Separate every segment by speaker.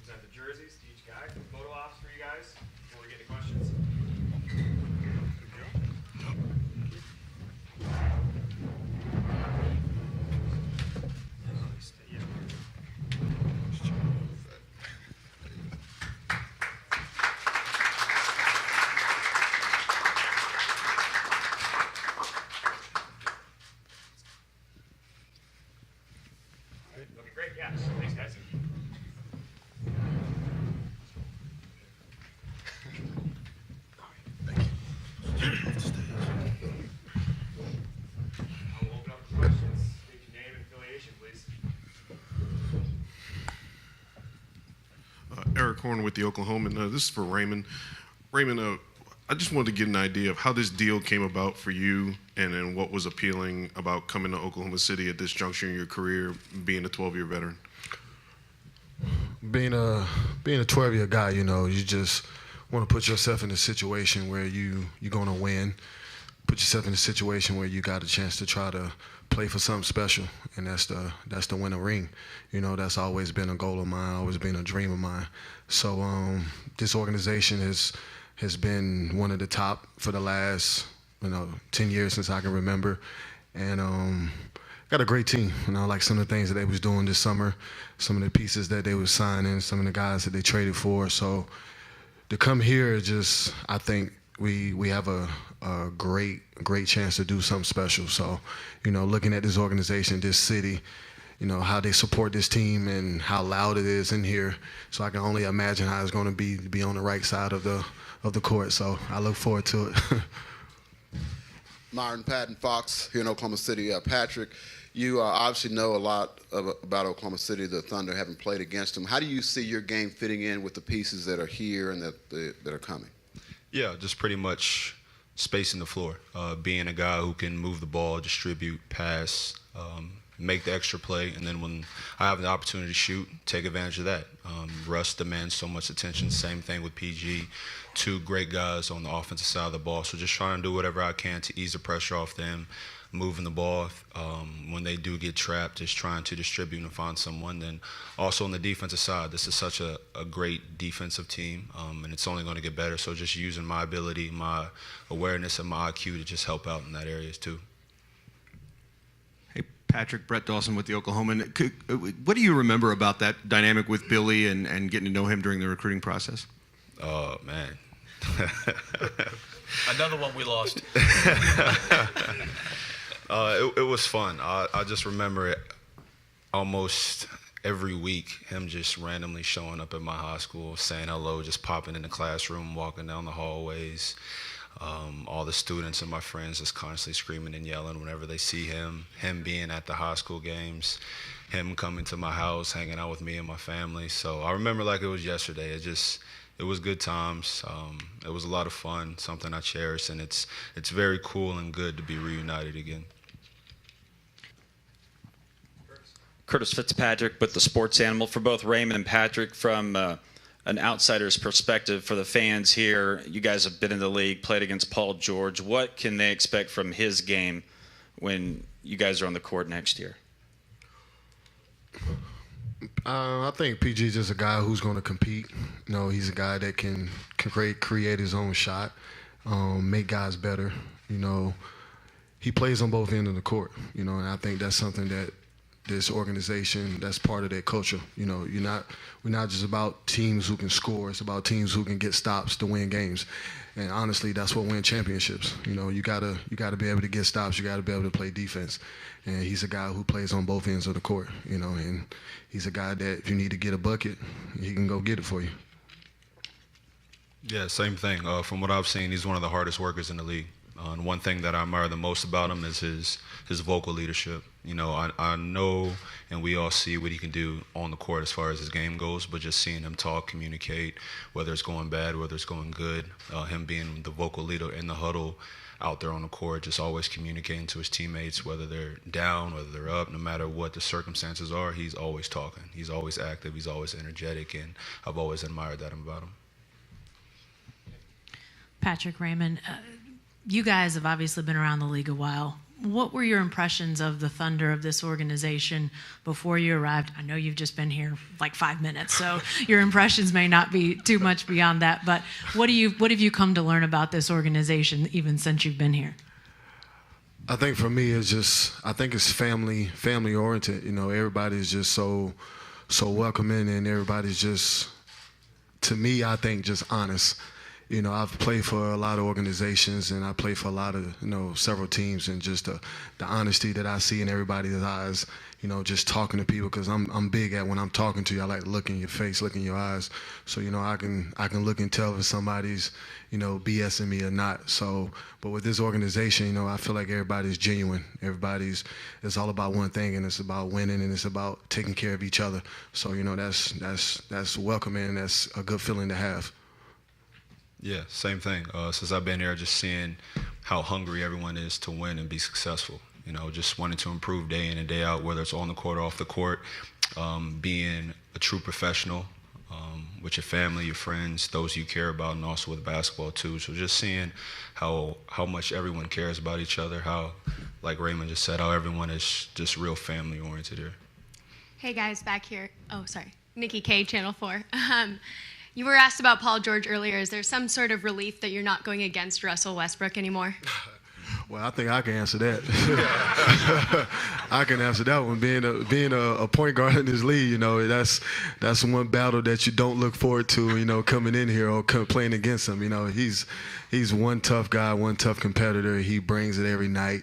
Speaker 1: present the jerseys to each guy. Photo ops for you guys before we get to questions. Okay, great. Yeah. Thanks, guys. I'll open up for questions. State your name and affiliation, please.
Speaker 2: Eric Horn with the Oklahoman. This is for Raymond. Raymond, I just wanted to get an idea of how this deal came about for you, and then what was appealing about coming to Oklahoma City at this juncture in your career, being a 12-year veteran.
Speaker 3: Being a 12-year guy, you just want to put yourself in a situation where you're going to win. Put yourself in a situation where you got a chance to try to play for something special, and that's to win a ring. That's always been a goal of mine, always been a dream of mine. So this organization has been one of the top for the last 10 years since I can remember, and got a great team. Like some of the things that they was doing this summer, some of the pieces that they was signing, some of the guys that they traded for. So to come here is just, I think we have a great chance to do something special. So, looking at this organization, this city, how they support this team and how loud it is in here. So I can only imagine how it's going to be on the right side of the court. So I look forward to it.
Speaker 4: Myron Patton Fox here in Oklahoma City. Patrick, you obviously know a lot about Oklahoma City, the Thunder, having played against them. How do you see your game fitting in with the pieces that are here and that are coming?
Speaker 5: Yeah, just pretty much spacing the floor, being a guy who can move the ball, distribute, pass, make the extra play, and then when I have the opportunity to shoot, take advantage of that. Russ demands so much attention. Same thing with PG. Two great guys on the offensive side of the ball. So just trying to do whatever I can to ease the pressure off them, moving the ball. When they do get trapped, just trying to distribute and find someone. Then also on the defensive side, this is such a great defensive team, and it's only going to get better. So just using my ability, my awareness, and my IQ to just help out in that areas too.
Speaker 6: Patrick, Brett Dawson with the Oklahoman. What do you remember about that dynamic with Billy and getting to know him during the recruiting process?
Speaker 5: Oh, man.
Speaker 7: Another one we lost.
Speaker 5: It was fun. I just remember it almost every week, him just randomly showing up at my high school, saying hello, just popping in the classroom, walking down the hallways. All the students and my friends just constantly screaming and yelling whenever they see him being at the high school games, him coming to my house, hanging out with me and my family. So I remember like it was yesterday. It was good times. It was a lot of fun, something I cherish, and it's very cool and good to be reunited again.
Speaker 8: Curtis Fitzpatrick with the Sports Animal. For both Raymond and Patrick, from an outsider's perspective, for the fans here, you guys have been in the league, played against Paul George. What can they expect from his game when you guys are on the court next year?
Speaker 3: I think PG's just a guy who's going to compete. He's a guy that can create his own shot, make guys better. He plays on both ends of the court. And I think that's something that this organization, that's part of their culture. We're not just about teams who can score. It's about teams who can get stops to win games. And honestly, that's what wins championships. You gotta be able to get stops. You gotta be able to play defense. And he's a guy who plays on both ends of the court. And he's a guy that if you need to get a bucket, he can go get it for you.
Speaker 5: Yeah, same thing. From what I've seen, he's one of the hardest workers in the league. And one thing that I admire the most about him is his vocal leadership. I know and we all see what he can do on the court as far as his game goes, but just seeing him talk, communicate, whether it's going bad, whether it's going good, him being the vocal leader in the huddle, out there on the court, just always communicating to his teammates, whether they're down, whether they're up, no matter what the circumstances are, he's always talking. He's always active. He's always energetic, and I've always admired that about him.
Speaker 9: Patrick, Raymond, you guys have obviously been around the league a while.
Speaker 7: what were your impressions of the Thunder, of this organization, before you arrived? I know you've just been here like 5 minutes, so your impressions may not be too much beyond that. But what have you come to learn about this organization even since you've been here?
Speaker 3: I think for me, I think it's family oriented. You know, everybody's just so welcoming, and everybody's just, to me, I think, just honest. You know, I've played for a lot of organizations, and I played for a lot of, several teams, and just the honesty that I see in everybody's eyes, just talking to people, because I'm big at, when I'm talking to you, I like to look in your face, look in your eyes. So, I can look and tell if somebody's, BSing me or not. So, but with this organization, I feel like everybody's genuine. It's all about one thing, and it's about winning, and it's about taking care of each other. So, that's welcoming, and that's a good feeling to have.
Speaker 5: Yeah, same thing. Since I've been here, just seeing how hungry everyone is to win and be successful. Just wanting to improve day in and day out, whether it's on the court or off the court, being a true professional with your family, your friends, those you care about, and also with basketball too. So just seeing how much everyone cares about each other, how, like Raymond just said, how everyone is just real family oriented here.
Speaker 9: Hey guys, back here. Oh, sorry. Nikki K, Channel 4. You were asked about Paul George earlier. Is there some sort of relief that you're not going against Russell Westbrook anymore?
Speaker 3: Well, I think I can answer that. I can answer that one. Being a point guard in this league, that's one battle that you don't look forward to, coming in here or playing against him. He's one tough guy, one tough competitor. He brings it every night.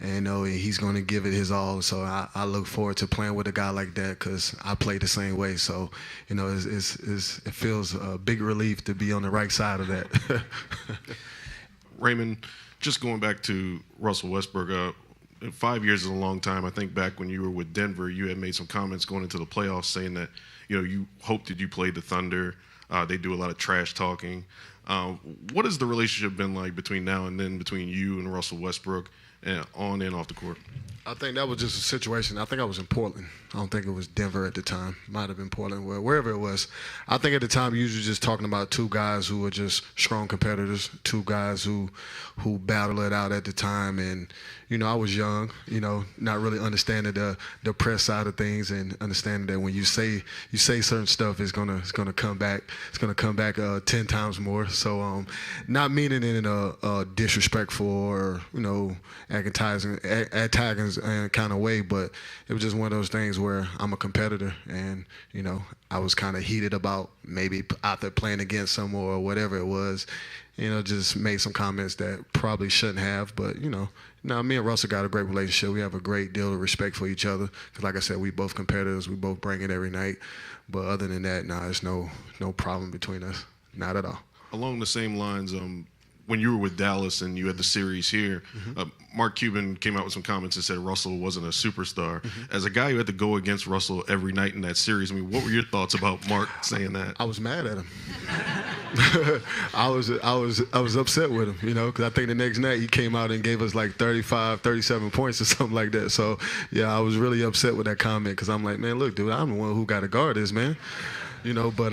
Speaker 3: And he's going to give it his all. So I look forward to playing with a guy like that, because I play the same way. So, it feels a big relief to be on the right side of that.
Speaker 2: Raymond, just going back to Russell Westbrook, 5 years is a long time. I think back when you were with Denver, you had made some comments going into the playoffs saying that, you hoped that you played the Thunder. They do a lot of trash talking. What has the relationship been like between now and then, between you and Russell Westbrook, on and off the court?
Speaker 3: I think that was just a situation. I think I was in Portland. I don't think it was Denver at the time. Might have been Portland, wherever it was. I think at the time you were just talking about two guys who were just strong competitors, two guys who battled it out at the time. And, I was young, not really understanding the press side of things, and understanding that when you say certain stuff, it's gonna come back. It's gonna come back 10 times more. So not meaning it in a disrespectful or antagonizing kind of way, but it was just one of those things where I'm a competitor, and I was kind of heated about maybe out there playing against someone or whatever it was. Just made some comments that probably shouldn't have, but me and Russell got a great relationship. We have a great deal of respect for each other, because like I said, we both competitors. We both bring it every night. But other than that, there's no problem between us, not at all.
Speaker 2: Along the same lines, when you were with Dallas and you had the series here, Mark Cuban came out with some comments and said Russell wasn't a superstar. As a guy who had to go against Russell every night in that series, what were your thoughts about Mark saying that?
Speaker 3: I was mad at him. I was upset with him, because I think the next night he came out and gave us like 35, 37 points or something like that. So, yeah, I was really upset with that comment, because I'm like, man, look, dude, I'm the one who got to guard this, man. But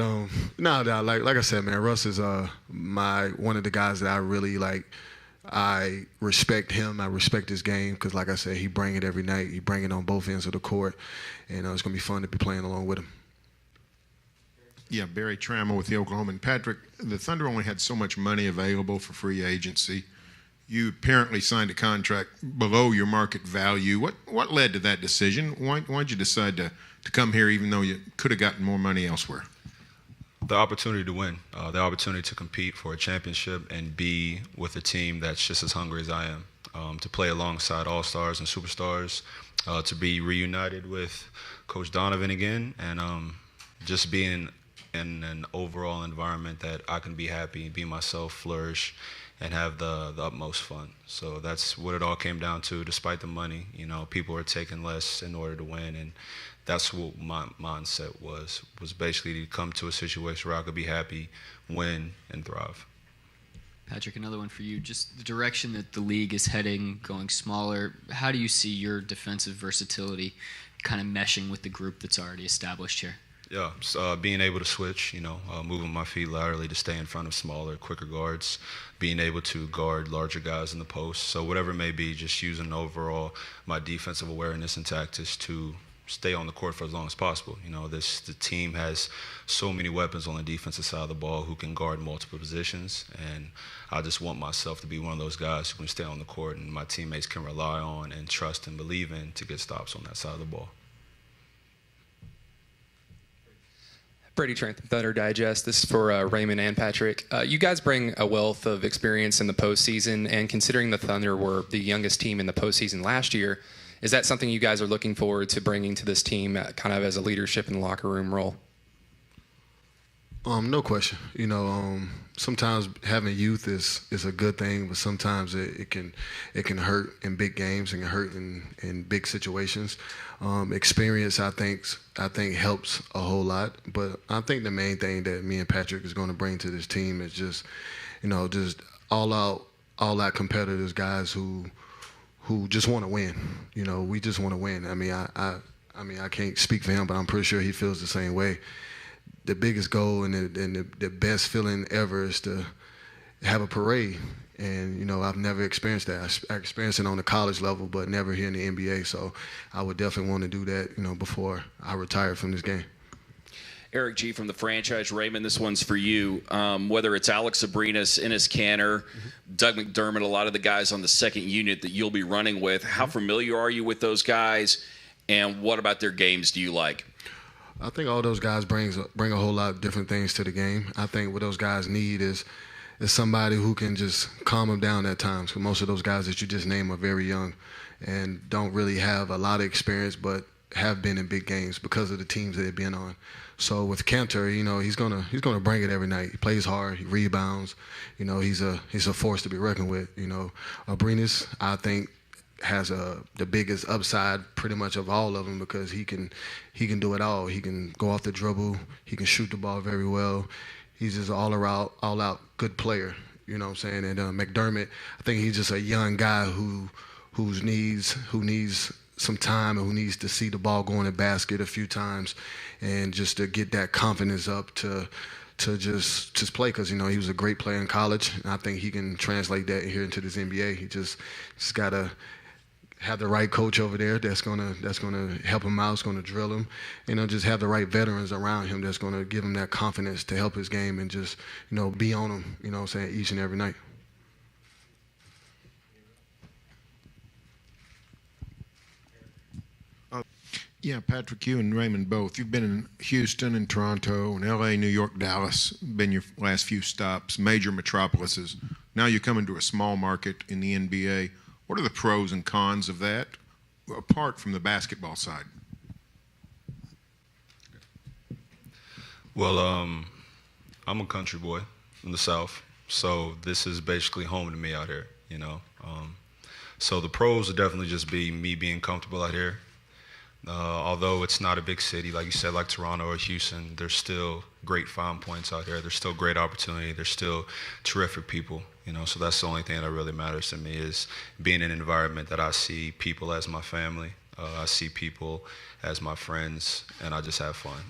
Speaker 3: like I said, man, Russ is one of the guys that I really like. I respect him. I respect his game, because like I said, he bring it every night. He bring it on both ends of the court, and it's gonna be fun to be playing along with him.
Speaker 10: Yeah, Barry Trammell with the Oklahoma. And Patrick, the Thunder only had so much money available for free agency. You apparently signed a contract below your market value. What led to that decision? Why'd you decide to come here, even though you could have gotten more money elsewhere?
Speaker 5: The opportunity to win, the opportunity to compete for a championship and be with a team that's just as hungry as I am, to play alongside all-stars and superstars, to be reunited with Coach Donovan again, and just being in an overall environment that I can be happy, be myself, flourish, and have the utmost fun. So that's what it all came down to. Despite the money, people are taking less in order to win, and that's what my mindset was basically to come to a situation where I could be happy, win, and thrive.
Speaker 11: Patrick, another one for you. Just the direction that the league is heading, going smaller, how do you see your defensive versatility kind of meshing with the group that's already established here?
Speaker 5: Yeah, being able to switch, moving my feet laterally to stay in front of smaller, quicker guards, being able to guard larger guys in the post. So whatever it may be, just using overall my defensive awareness and tactics to stay on the court for as long as possible. The team has so many weapons on the defensive side of the ball who can guard multiple positions, and I just want myself to be one of those guys who can stay on the court and my teammates can rely on and trust and believe in to get stops on that side of the ball.
Speaker 12: Brady Trent, Thunder Digest. This is for Raymond and Patrick. You guys bring a wealth of experience in the postseason, and considering the Thunder were the youngest team in the postseason last year, is that something you guys are looking forward to bringing to this team kind of as a leadership in the locker room role?
Speaker 3: No question. Sometimes having youth is a good thing, but sometimes it can hurt in big games and can hurt in big situations. Experience, I think helps a whole lot. But I think the main thing that me and Patrick is going to bring to this team is just all out competitors, guys who just want to win. We just want to win. I can't speak for him, but I'm pretty sure he feels the same way. The biggest goal and the best feeling ever is to have a parade. And, I've never experienced that. I experienced it on the college level, but never here in the NBA. So I would definitely want to do that, before I retire from this game.
Speaker 13: Eric G. from the franchise. Raymond, this one's for you. Whether it's Alex Abrinas, Enes Kanter, Doug McDermott, a lot of the guys on the second unit that you'll be running with, how familiar are you with those guys, and what about their games do you like?
Speaker 3: I think all those guys bring a whole lot of different things to the game. I think what those guys need is somebody who can just calm them down at times. Because most of those guys that you just named are very young and don't really have a lot of experience, but have been in big games because of the teams that they've been on. So with Kanter, he's gonna bring it every night. He plays hard, he rebounds. He's a force to be reckoned with. Abrinas, I think, has the biggest upside pretty much of all of them because he can do it all. He can go off the dribble, he can shoot the ball very well. He's just an all out good player. You know what I'm saying? And McDermott, I think he's just a young guy who needs some time and who needs to see the ball go in the basket a few times and just to get that confidence up to just play because, he was a great player in college. And I think he can translate that here into this NBA. He just got to have the right coach over there that's gonna help him out, that's gonna drill him, just have the right veterans around him that's gonna give him that confidence to help his game and just, be on him, each and every night.
Speaker 10: Yeah, Patrick, you and Raymond both. You've been in Houston and Toronto and LA, New York, Dallas, been your last few stops, major metropolises. Now you come into a small market in the NBA. What are the pros and cons of that, apart from the basketball side?
Speaker 5: Well, I'm a country boy from the South, so this is basically home to me out here, So the pros would definitely just be me being comfortable out here. Although it's not a big city, like you said, like Toronto or Houston, there's still great fine points out here. There's still great opportunity. There's still terrific people, So that's the only thing that really matters to me is being in an environment that I see people as my family. I see people as my friends, and I just have fun.